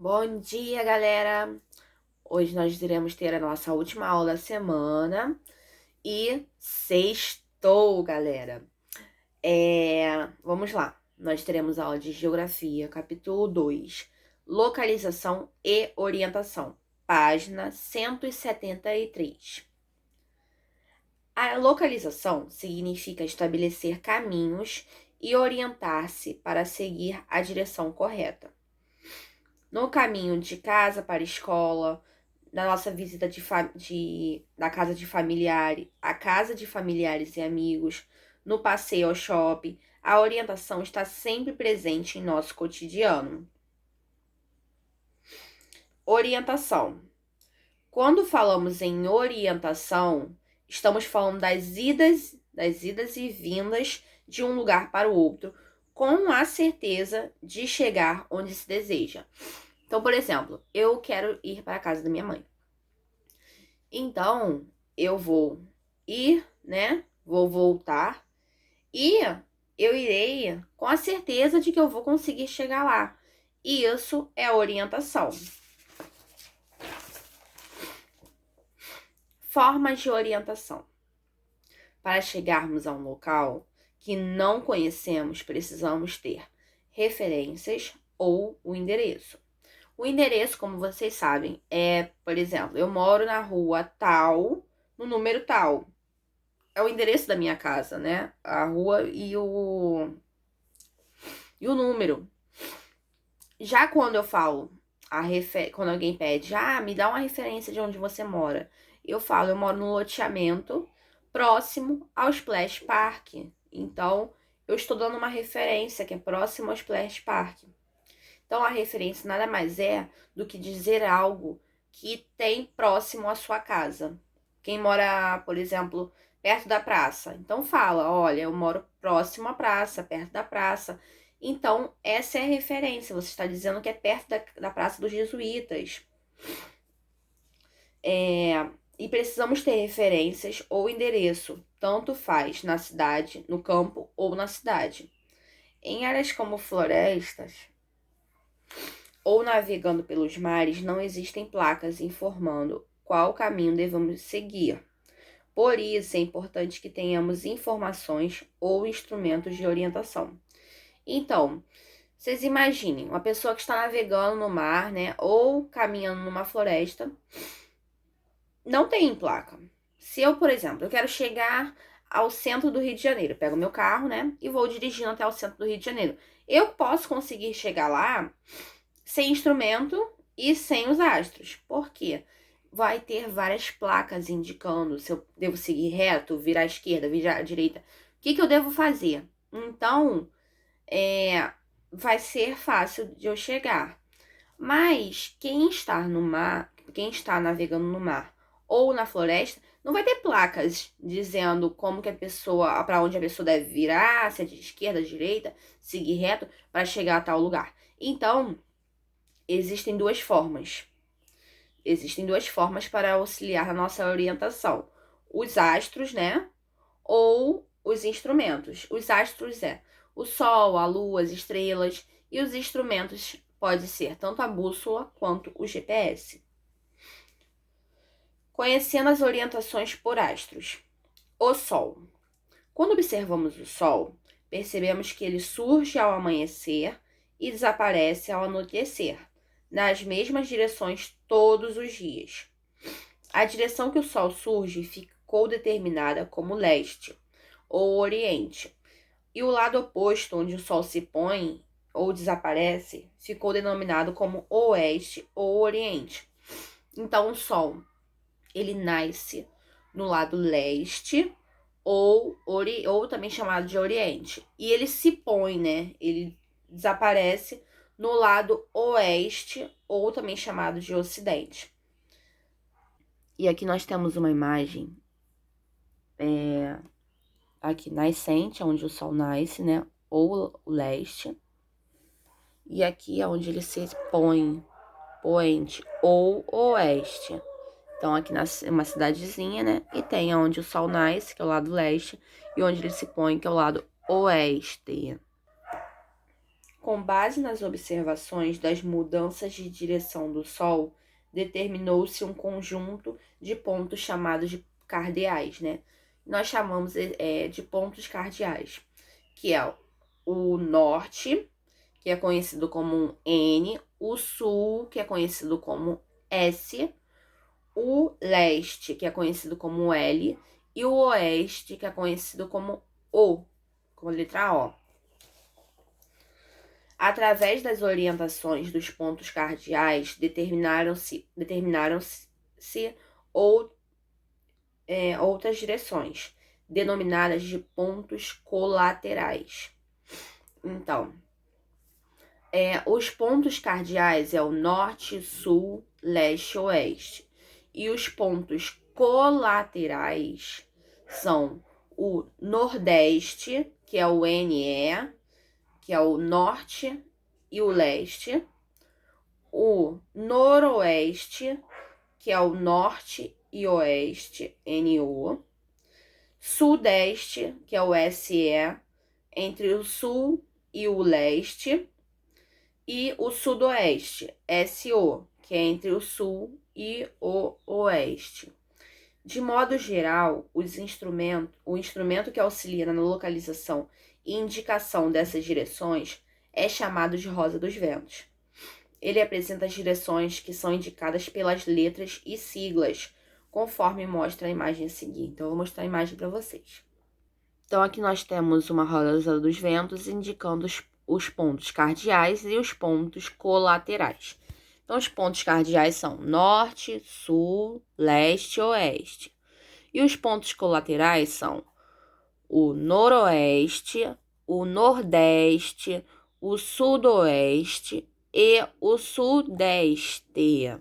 Bom dia, galera! Hoje nós iremos ter a nossa última aula da semana e sextou, galera! Vamos lá, nós teremos aula de Geografia, capítulo 2, Localização e Orientação, página 173. A localização significa estabelecer caminhos e orientar-se para seguir a direção correta. No caminho de casa para a escola, na nossa visita da casa de familiares, a casa de familiares e amigos, no passeio ao shopping, a orientação está sempre presente em nosso cotidiano. Orientação. Quando falamos em orientação, estamos falando das idas e vindas de um lugar para o outro, com a certeza de chegar onde se deseja. Então, por exemplo, eu quero ir para a casa da minha mãe. Então, eu vou ir, né? Vou voltar e eu irei com a certeza de que eu vou conseguir chegar lá. E isso é orientação. Formas de orientação. Para chegarmos a um local que não conhecemos, precisamos ter referências ou o endereço. O endereço, como vocês sabem, é, por exemplo, eu moro na rua tal, no número tal. É o endereço da minha casa, né? A rua e o número. Já quando eu falo, quando alguém pede, me dá uma referência de onde você mora. Eu falo, eu moro no loteamento próximo ao Splash Park. Então, eu estou dando uma referência que é próximo ao Splash Park. Então, a referência nada mais é do que dizer algo que tem próximo à sua casa. Quem mora, por exemplo, perto da praça, então fala, olha, eu moro próximo à praça, perto da praça. Então, essa é a referência, você está dizendo que é perto da Praça dos Jesuítas. E precisamos ter referências ou endereço, tanto faz na cidade, no campo ou na cidade. Em áreas como florestas ou navegando pelos mares, não existem placas informando qual caminho devemos seguir. Por isso, é importante que tenhamos informações ou instrumentos de orientação. Então, vocês imaginem, uma pessoa que está navegando no mar, né, ou caminhando numa floresta, não tem placa. Se eu, por exemplo, eu quero chegar ao centro do Rio de Janeiro, pego meu carro, né, e vou dirigindo até o centro do Rio de Janeiro. Eu posso conseguir chegar lá sem instrumento e sem os astros. Por quê? Vai ter várias placas indicando se eu devo seguir reto, virar à esquerda, virar à direita. O que eu devo fazer? Então, vai ser fácil de eu chegar. Mas quem está no mar, quem está navegando no mar ou na floresta, não vai ter placas dizendo como que a pessoa, para onde a pessoa deve virar, se é de esquerda, direita, seguir reto para chegar a tal lugar. Então, existem duas formas. Existem duas formas para auxiliar na nossa orientação. Os astros, né? Ou os instrumentos. Os astros é o sol, a lua, as estrelas. E os instrumentos pode ser tanto a bússola quanto o GPS. Conhecendo as orientações por astros. O sol. Quando observamos o sol, percebemos que ele surge ao amanhecer e desaparece ao anoitecer, nas mesmas direções todos os dias. A direção que o sol surge ficou determinada como leste ou oriente, e o lado oposto, onde o sol se põe ou desaparece, ficou denominado como oeste ou oriente. Então, o sol, ele nasce no lado leste ou também chamado de oriente, e ele se põe, né? Ele desaparece no lado oeste, ou também chamado de ocidente. E aqui nós temos uma imagem aqui nascente, onde o sol nasce, né? Ou o leste. E aqui é onde ele se põe, poente, ou oeste. Então, aqui nasce uma cidadezinha, né? E tem onde o sol nasce, que é o lado leste, e onde ele se põe, que é o lado oeste. Com base nas observações das mudanças de direção do Sol, determinou-se um conjunto de pontos chamados de cardeais, né? Nós chamamos de pontos cardeais, que é o norte, que é conhecido como N, o sul, que é conhecido como S, o leste, que é conhecido como L, e o oeste, que é conhecido como O, com a letra O. Através das orientações dos pontos cardeais, determinaram-se outras direções, denominadas de pontos colaterais. Então, os pontos cardeais é o norte, sul, leste e oeste. E os pontos colaterais são o nordeste, que é o NE, que é o norte e o leste, o noroeste, que é o norte e oeste, NO, sudeste, que é o SE, entre o sul e o leste, e o sudoeste, SO, que é entre o sul e o oeste. De modo geral, o instrumento que auxilia na localização e indicação dessas direções é chamado de rosa dos ventos. Ele apresenta as direções que são indicadas pelas letras e siglas, conforme mostra a imagem a seguir. Então, eu vou mostrar a imagem para vocês. Então, aqui nós temos uma rosa dos ventos indicando os pontos cardeais e os pontos colaterais. Então, os pontos cardeais são norte, sul, leste e oeste. E os pontos colaterais são o noroeste, o nordeste, o sudoeste e o sudeste.